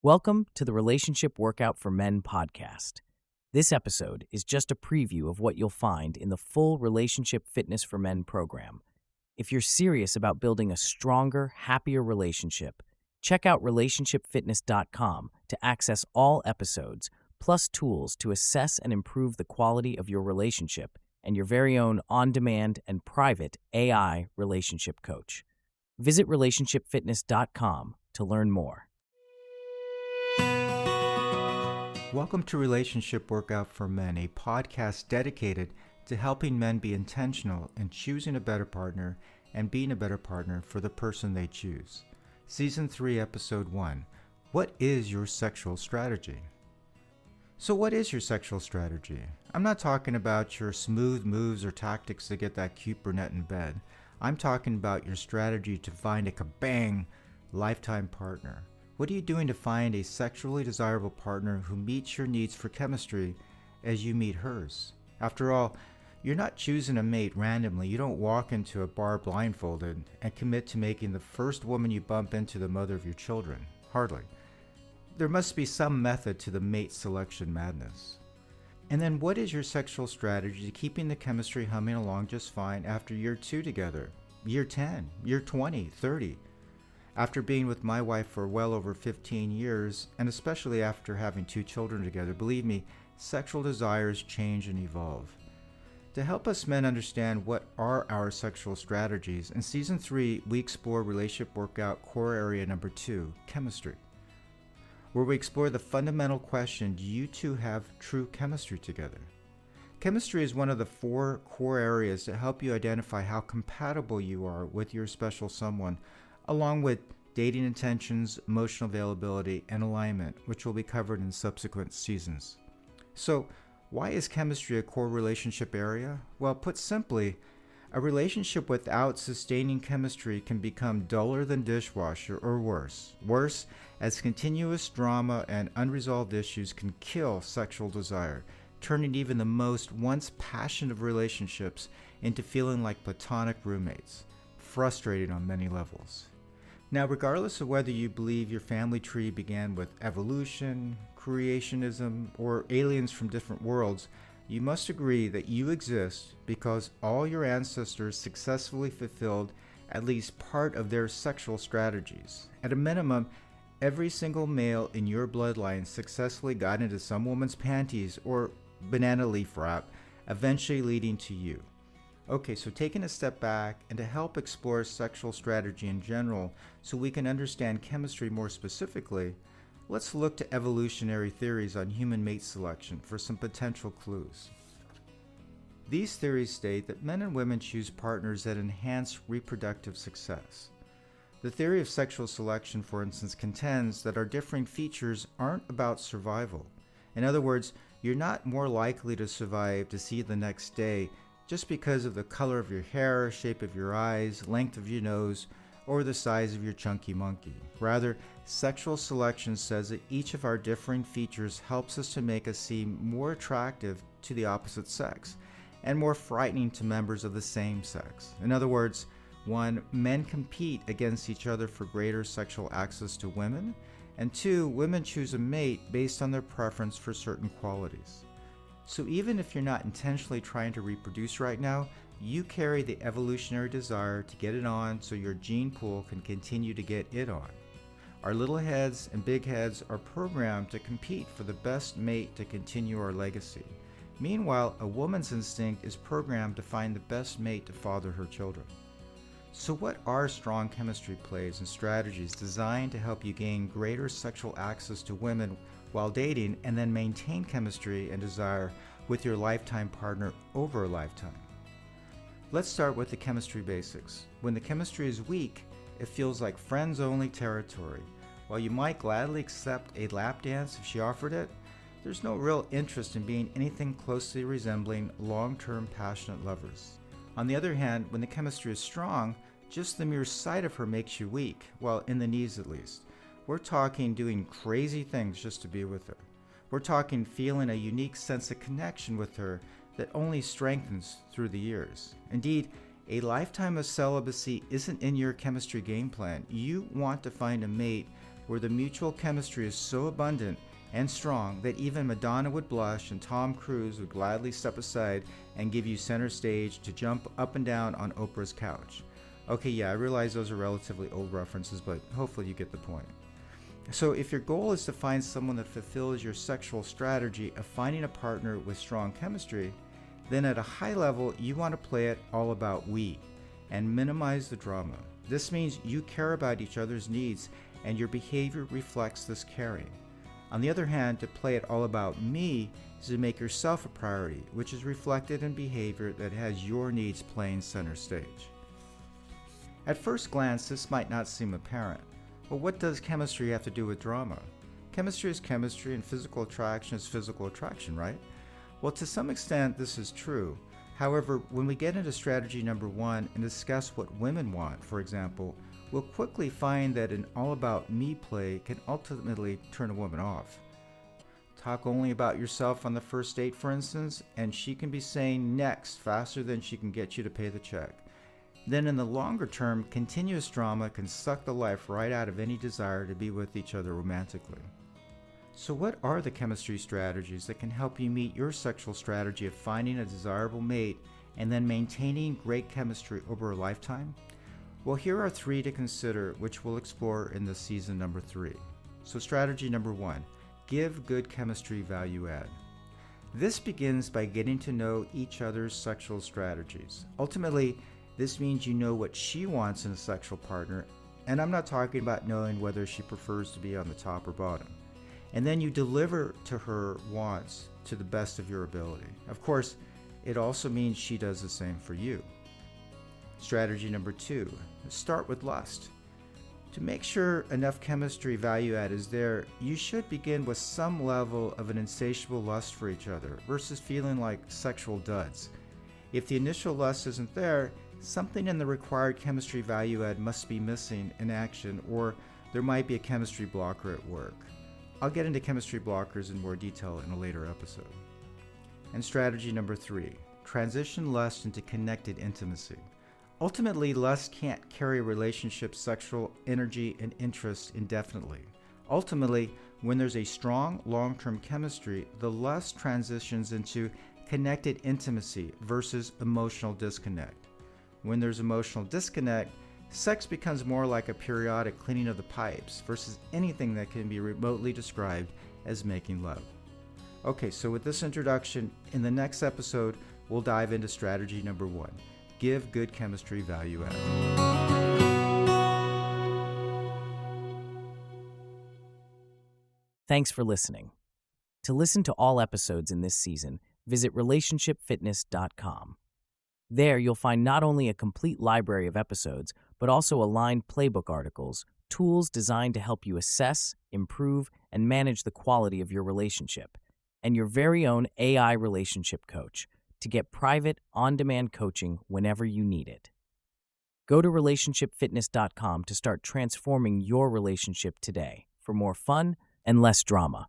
Welcome to the Relationship Workout for Men podcast. This episode is just a preview of what you'll find in the full Relationship Fitness for Men program. If you're serious about building a stronger, happier relationship, check out relationshipfitness.com to access all episodes, plus tools to assess and improve the quality of your relationship and your very own on-demand and private AI relationship coach. Visit relationshipfitness.com to learn more. Welcome to Relationship Workout for Men, a podcast dedicated to helping men be intentional in choosing a better partner and being a better partner for the person they choose. Season 3, Episode 1. What is your sexual strategy? So what is your sexual strategy? I'm not talking about your smooth moves or tactics to get that cute brunette in bed. I'm talking about your strategy to find a kabang lifetime partner. What are you doing to find a sexually desirable partner who meets your needs for chemistry as you meet hers? After all, you're not choosing a mate randomly. You don't walk into a bar blindfolded and commit to making the first woman you bump into the mother of your children. Hardly. There must be some method to the mate selection madness. And then what is your sexual strategy to keeping the chemistry humming along just fine after year 2 together, year 10, year 20, 30? After being with my wife for well over 15 years, and especially after having 2 children together, believe me, sexual desires change and evolve. To help us men understand what are our sexual strategies, in Season 3, we explore Relationship Workout Core Area Number 2, Chemistry, where we explore the fundamental question, do you two have true chemistry together? Chemistry is one of the 4 core areas that help you identify how compatible you are with your special someone, along with dating intentions, emotional availability, and alignment, which will be covered in subsequent seasons. So, why is chemistry a core relationship area? Well, put simply, a relationship without sustaining chemistry can become duller than dishwasher or worse. Worse, as continuous drama and unresolved issues can kill sexual desire, turning even the most once passionate relationships into feeling like platonic roommates, frustrating on many levels. Now, regardless of whether you believe your family tree began with evolution, creationism, or aliens from different worlds, you must agree that you exist because all your ancestors successfully fulfilled at least part of their sexual strategies. At a minimum, every single male in your bloodline successfully got into some woman's panties or banana leaf wrap, eventually leading to you. Okay, so taking a step back and to help explore sexual strategy in general so we can understand chemistry more specifically, let's look to evolutionary theories on human mate selection for some potential clues. These theories state that men and women choose partners that enhance reproductive success. The theory of sexual selection, for instance, contends that our differing features aren't about survival. In other words, you're not more likely to survive to see the next day just because of the color of your hair, shape of your eyes, length of your nose, or the size of your chunky monkey. Rather, sexual selection says that each of our differing features helps us to make us seem more attractive to the opposite sex and more frightening to members of the same sex. In other words, 1, men compete against each other for greater sexual access to women, and 2, women choose a mate based on their preference for certain qualities. So even if you're not intentionally trying to reproduce right now, you carry the evolutionary desire to get it on so your gene pool can continue to get it on. Our little heads and big heads are programmed to compete for the best mate to continue our legacy. Meanwhile, a woman's instinct is programmed to find the best mate to father her children. So what are strong chemistry plays and strategies designed to help you gain greater sexual access to women while dating and then maintain chemistry and desire with your lifetime partner over a lifetime? Let's start with the chemistry basics. When the chemistry is weak, it feels like friends-only territory. While you might gladly accept a lap dance if she offered it, there's no real interest in being anything closely resembling long-term passionate lovers. On the other hand, when the chemistry is strong, just the mere sight of her makes you weak, well, in the knees at least. We're talking doing crazy things just to be with her. We're talking feeling a unique sense of connection with her that only strengthens through the years. Indeed, a lifetime of celibacy isn't in your chemistry game plan. You want to find a mate where the mutual chemistry is so abundant and strong that even Madonna would blush and Tom Cruise would gladly step aside and give you center stage to jump up and down on Oprah's couch. Okay, yeah, I realize those are relatively old references, but hopefully you get the point. So if your goal is to find someone that fulfills your sexual strategy of finding a partner with strong chemistry, then at a high level, you want to play it all about we and minimize the drama. This means you care about each other's needs and your behavior reflects this caring. On the other hand, to play it all about me is to make yourself a priority, which is reflected in behavior that has your needs playing center stage. At first glance, this might not seem apparent. But what does chemistry have to do with drama? Chemistry is chemistry and physical attraction is physical attraction, right? Well, to some extent, this is true. However, when we get into strategy number 1 and discuss what women want, for example, we'll quickly find that an all-about-me play can ultimately turn a woman off. Talk only about yourself on the first date, for instance, and she can be saying next faster than she can get you to pay the check. Then in the longer term, continuous drama can suck the life right out of any desire to be with each other romantically. So what are the chemistry strategies that can help you meet your sexual strategy of finding a desirable mate and then maintaining great chemistry over a lifetime? Well, here are 3 to consider, which we'll explore in this season number 3. So strategy number 1, give good chemistry value add. This begins by getting to know each other's sexual strategies. Ultimately, this means you know what she wants in a sexual partner, and I'm not talking about knowing whether she prefers to be on the top or bottom. And then you deliver to her wants to the best of your ability. Of course, it also means she does the same for you. Strategy number 2, start with lust. To make sure enough chemistry value add is there, you should begin with some level of an insatiable lust for each other versus feeling like sexual duds. If the initial lust isn't there, something in the required chemistry value add must be missing in action, or there might be a chemistry blocker at work. I'll get into chemistry blockers in more detail in a later episode. And strategy number 3, transition lust into connected intimacy. Ultimately, lust can't carry a relationship's sexual energy and interest indefinitely. Ultimately, when there's a strong long-term chemistry, the lust transitions into connected intimacy versus emotional disconnect. When there's emotional disconnect, sex becomes more like a periodic cleaning of the pipes versus anything that can be remotely described as making love. Okay, so with this introduction, in the next episode, we'll dive into strategy number 1, give good chemistry value add. Thanks for listening. To listen to all episodes in this season, visit relationshipfitness.com. There, you'll find not only a complete library of episodes, but also aligned playbook articles, tools designed to help you assess, improve, and manage the quality of your relationship, and your very own AI relationship coach to get private, on-demand coaching whenever you need it. Go to relationshipfitness.com to start transforming your relationship today for more fun and less drama.